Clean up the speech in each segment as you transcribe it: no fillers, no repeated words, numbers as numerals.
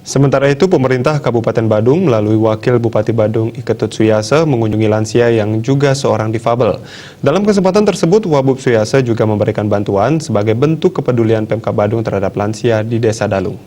Sementara itu, pemerintah Kabupaten Badung melalui Wakil Bupati Badung Iketut Suyase mengunjungi lansia yang juga seorang difabel. Dalam kesempatan tersebut, Wabub Suyase juga memberikan bantuan sebagai bentuk kepedulian Pemkab Badung terhadap lansia di Desa Dalung.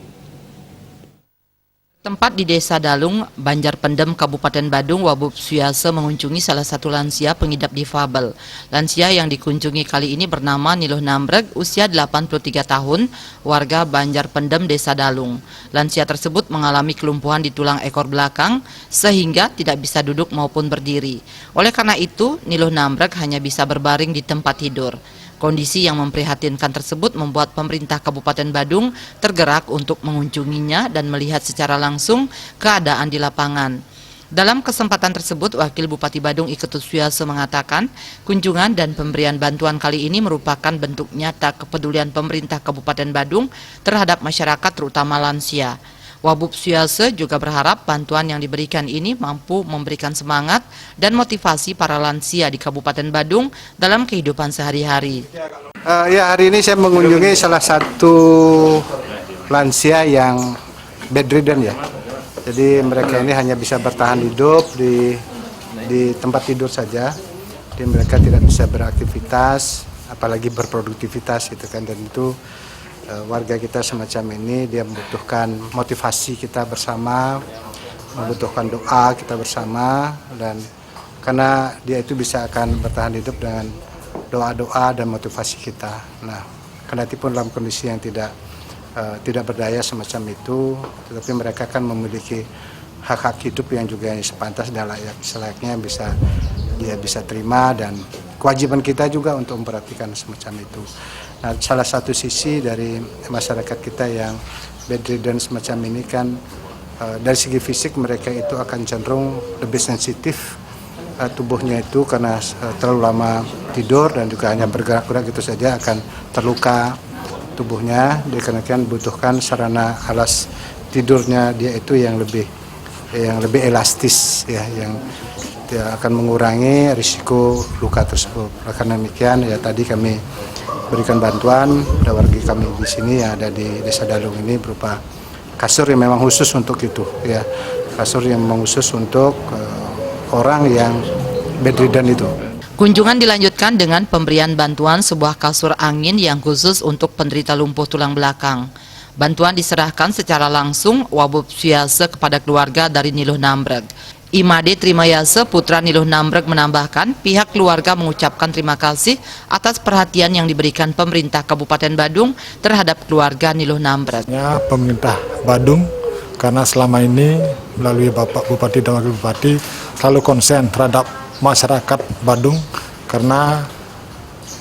Tempat di Desa Dalung, Banjarpendem, Kabupaten Badung, Wabub Suyase mengunjungi salah satu lansia pengidap difabel. Lansia yang dikunjungi kali ini bernama Niluh Nambreg, usia 83 tahun, warga Banjarpendem, Desa Dalung. Lansia tersebut mengalami kelumpuhan di tulang ekor belakang sehingga tidak bisa duduk maupun berdiri. Oleh karena itu, Niluh Nambreg hanya bisa berbaring di tempat tidur. Kondisi yang memprihatinkan tersebut membuat pemerintah Kabupaten Badung tergerak untuk mengunjunginya dan melihat secara langsung keadaan di lapangan. Dalam kesempatan tersebut, Wakil Bupati Badung Iketut Suyase mengatakan, kunjungan dan pemberian bantuan kali ini merupakan bentuk nyata kepedulian pemerintah Kabupaten Badung terhadap masyarakat terutama lansia. Wabub Suyase juga berharap bantuan yang diberikan ini mampu memberikan semangat dan motivasi para lansia di Kabupaten Badung dalam kehidupan sehari-hari. Ya, hari ini saya mengunjungi salah satu lansia yang bedridden ya. Jadi mereka ini hanya bisa bertahan hidup di tempat tidur saja. Jadi mereka tidak bisa beraktivitas, apalagi berproduktivitas gitu kan. Dan itu warga kita semacam ini dia membutuhkan motivasi kita bersama, membutuhkan doa kita bersama, dan karena dia itu bisa akan bertahan hidup dengan doa-doa dan motivasi kita. Nah, karena itu pun dalam kondisi yang tidak berdaya semacam itu, tetapi mereka kan memiliki hak-hak hidup yang juga sepantas dan selayaknya dia bisa terima, dan kewajiban kita juga untuk memperhatikan semacam itu. Nah, salah satu sisi dari masyarakat kita yang bedridden semacam ini kan dari segi fisik mereka itu akan cenderung lebih sensitif tubuhnya itu karena terlalu lama tidur dan juga hanya bergerak-gerak gitu saja akan terluka tubuhnya. Dikarenakan butuhkan sarana alas tidurnya dia itu yang lebih elastis ya, yang dia akan mengurangi risiko luka tersebut. Karena demikian ya tadi kami berikan bantuan pada warga kami di sini yang ada di Desa Dalung ini berupa kasur yang memang khusus untuk itu ya, kasur yang memang khusus untuk orang yang bedridden itu. Kunjungan dilanjutkan dengan pemberian bantuan sebuah kasur angin yang khusus untuk penderita lumpuh tulang belakang. Bantuan diserahkan secara langsung Wabub Suyase kepada keluarga dari Niluh Nambreg. Imade Trimayase, putra Niluh Nambreg, menambahkan pihak keluarga mengucapkan terima kasih atas perhatian yang diberikan pemerintah Kabupaten Badung terhadap keluarga Niluh Nambreg. Pemerintah Badung karena selama ini melalui Bapak Bupati dan Wakil Bupati selalu konsen terhadap masyarakat Badung, karena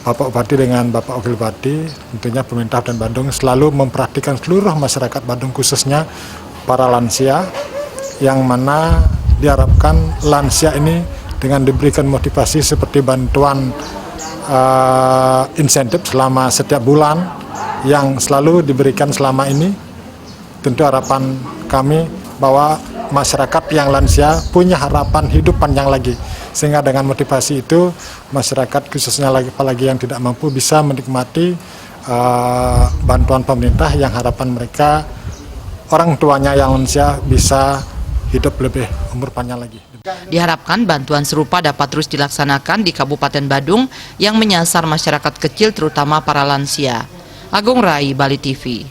Bapak Bupati dengan Bapak Wakil Bupati tentunya pemerintah dan Badung selalu memperhatikan seluruh masyarakat Badung, khususnya para lansia, yang mana diharapkan lansia ini dengan diberikan motivasi seperti bantuan insentif selama setiap bulan yang selalu diberikan selama ini. Tentu harapan kami bahwa masyarakat yang lansia punya harapan hidup panjang lagi, sehingga dengan motivasi itu masyarakat khususnya apalagi yang tidak mampu bisa menikmati bantuan pemerintah yang harapan mereka orang tuanya yang lansia bisa hidup lebih umur panjang lagi. Diharapkan bantuan serupa dapat terus dilaksanakan di Kabupaten Badung yang menyasar masyarakat kecil terutama para lansia. Agung Rai, Bali TV.